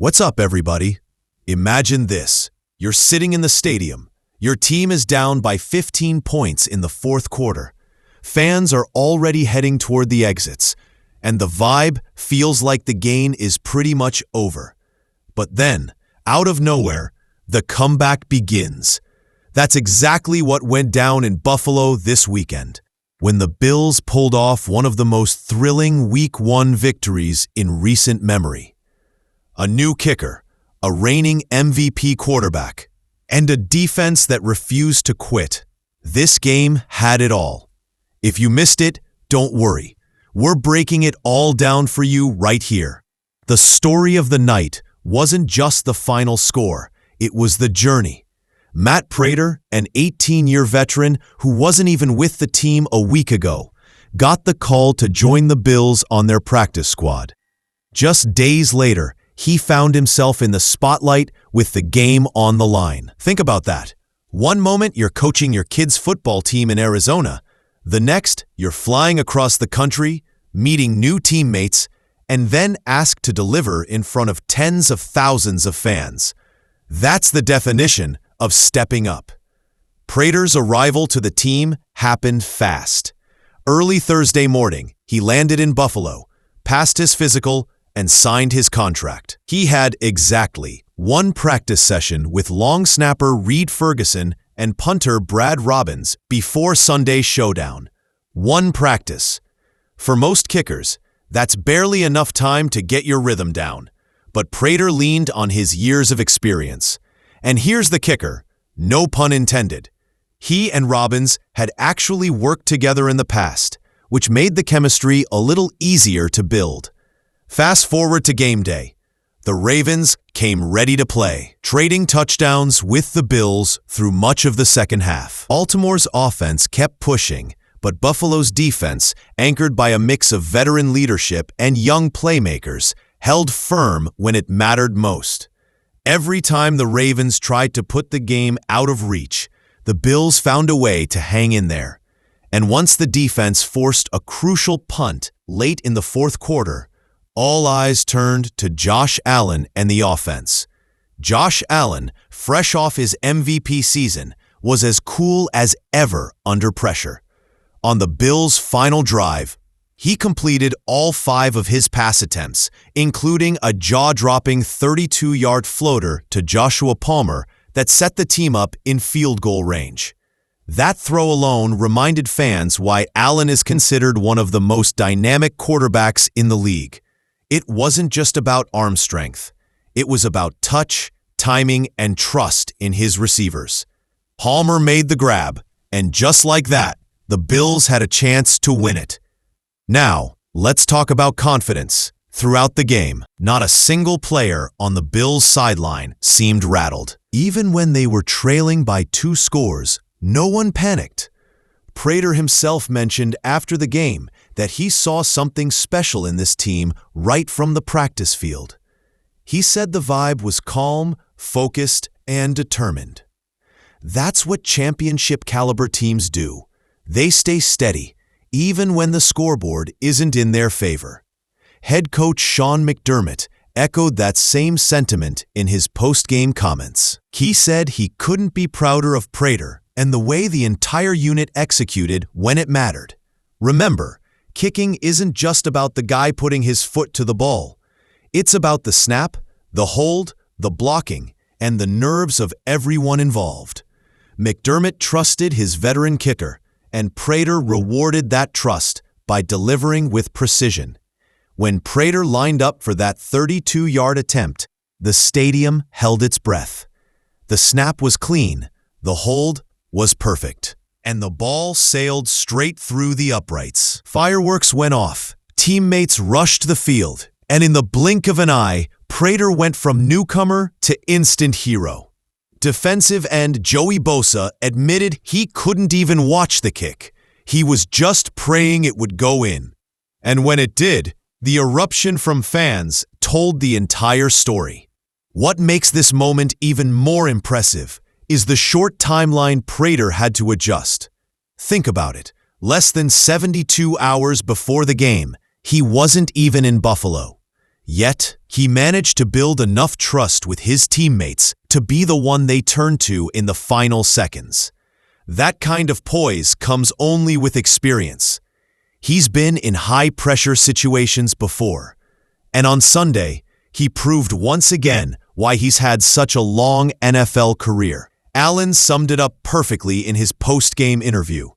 What's up, everybody? Imagine this. You're sitting in the stadium. Your team is down by 15 points in the fourth quarter. Fans are already heading toward the exits, and the vibe feels like the game is pretty much over. But then, out of nowhere, the comeback begins. That's exactly what went down in Buffalo this weekend, when the Bills pulled off one of the most thrilling Week 1 victories in recent memory. A new kicker, a reigning MVP quarterback, and a defense that refused to quit. This game had it all. If you missed it, don't worry. We're breaking it all down for you right here. The story of the night wasn't just the final score, it was the journey. Matt Prater, an 18-year veteran who wasn't even with the team a week ago, got the call to join the Bills on their practice squad. Just days later, he found himself in the spotlight with the game on the line. Think about that. One moment you're coaching your kids' football team in Arizona. The next, you're flying across the country, meeting new teammates, and then asked to deliver in front of tens of thousands of fans. That's the definition of stepping up. Prater's arrival to the team happened fast. Early Thursday morning, he landed in Buffalo, passed his physical, and signed his contract. He had exactly one practice session with long snapper Reed Ferguson and punter Brad Robbins before Sunday's showdown. One practice. For most kickers, that's barely enough time to get your rhythm down. But Prater leaned on his years of experience. And here's the kicker, no pun intended. He and Robbins had actually worked together in the past, which made the chemistry a little easier to build. Fast forward to game day. The Ravens came ready to play, trading touchdowns with the Bills through much of the second half. Baltimore's offense kept pushing, but Buffalo's defense, anchored by a mix of veteran leadership and young playmakers, held firm when it mattered most. Every time the Ravens tried to put the game out of reach, the Bills found a way to hang in there. And once the defense forced a crucial punt late in the fourth quarter, all eyes turned to Josh Allen and the offense. Josh Allen, fresh off his MVP season, was as cool as ever under pressure. On the Bills' final drive, he completed all 5 of his pass attempts, including a jaw-dropping 32-yard floater to Joshua Palmer that set the team up in field goal range. That throw alone reminded fans why Allen is considered one of the most dynamic quarterbacks in the league. It wasn't just about arm strength. It was about touch, timing, and trust in his receivers. Palmer made the grab, and just like that, the Bills had a chance to win it. Now, let's talk about confidence. Throughout the game, not a single player on the Bills' sideline seemed rattled. Even when they were trailing by 2 scores, no one panicked. Prater himself mentioned after the game that he saw something special in this team right from the practice field. He said the vibe was calm, focused, and determined. That's what championship-caliber teams do. They stay steady, even when the scoreboard isn't in their favor. Head coach Sean McDermott echoed that same sentiment in his post-game comments. He said he couldn't be prouder of Prater and the way the entire unit executed when it mattered. Remember, kicking isn't just about the guy putting his foot to the ball. It's about the snap, the hold, the blocking, and the nerves of everyone involved. McDermott trusted his veteran kicker, and Prater rewarded that trust by delivering with precision. When Prater lined up for that 32-yard attempt, the stadium held its breath. The snap was clean, the hold was perfect, and the ball sailed straight through the uprights. Fireworks went off, teammates rushed the field, and in the blink of an eye, Prater went from newcomer to instant hero. Defensive end Joey Bosa admitted he couldn't even watch the kick. He was just praying it would go in. And when it did, the eruption from fans told the entire story. What makes this moment even more impressive is the short timeline Prater had to adjust. Think about it. Less than 72 hours before the game, he wasn't even in Buffalo. Yet, he managed to build enough trust with his teammates to be the one they turned to in the final seconds. That kind of poise comes only with experience. He's been in high-pressure situations before, and on Sunday, he proved once again why he's had such a long NFL career. Allen summed it up perfectly in his post-game interview.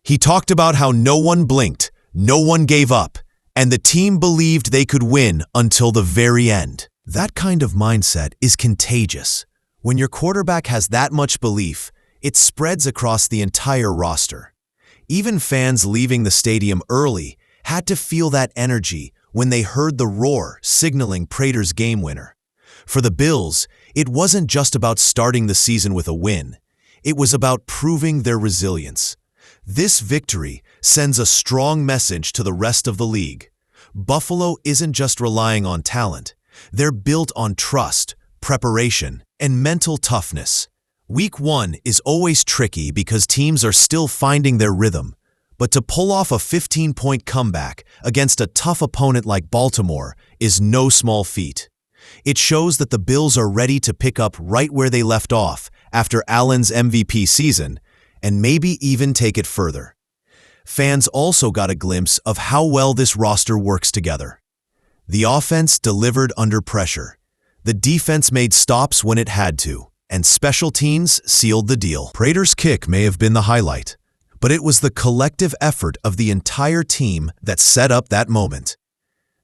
He talked about how no one blinked, no one gave up, and the team believed they could win until the very end. That kind of mindset is contagious. When your quarterback has that much belief, it spreads across the entire roster. Even fans leaving the stadium early had to feel that energy when they heard the roar signaling Prater's game winner. For the Bills, it wasn't just about starting the season with a win. It was about proving their resilience. This victory sends a strong message to the rest of the league. Buffalo isn't just relying on talent. They're built on trust, preparation, and mental toughness. Week 1 is always tricky because teams are still finding their rhythm, but to pull off a 15-point comeback against a tough opponent like Baltimore is no small feat. It shows that the Bills are ready to pick up right where they left off after Allen's MVP season, and maybe even take it further. Fans also got a glimpse of how well this roster works together. The offense delivered under pressure. The defense made stops when it had to, and special teams sealed the deal. Prater's kick may have been the highlight, but it was the collective effort of the entire team that set up that moment.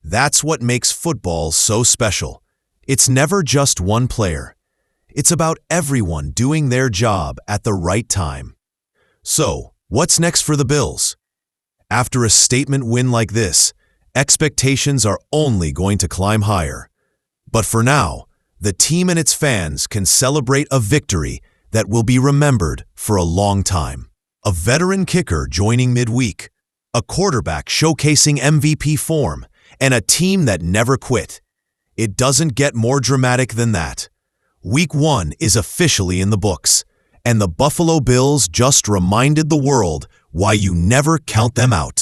That's what makes football so special. It's never just one player. It's about everyone doing their job at the right time. So, what's next for the Bills? After a statement win like this, expectations are only going to climb higher. But for now, the team and its fans can celebrate a victory that will be remembered for a long time. A veteran kicker joining midweek, a quarterback showcasing MVP form, and a team that never quit. It doesn't get more dramatic than that. Week 1 is officially in the books, and the Buffalo Bills just reminded the world why you never count them out.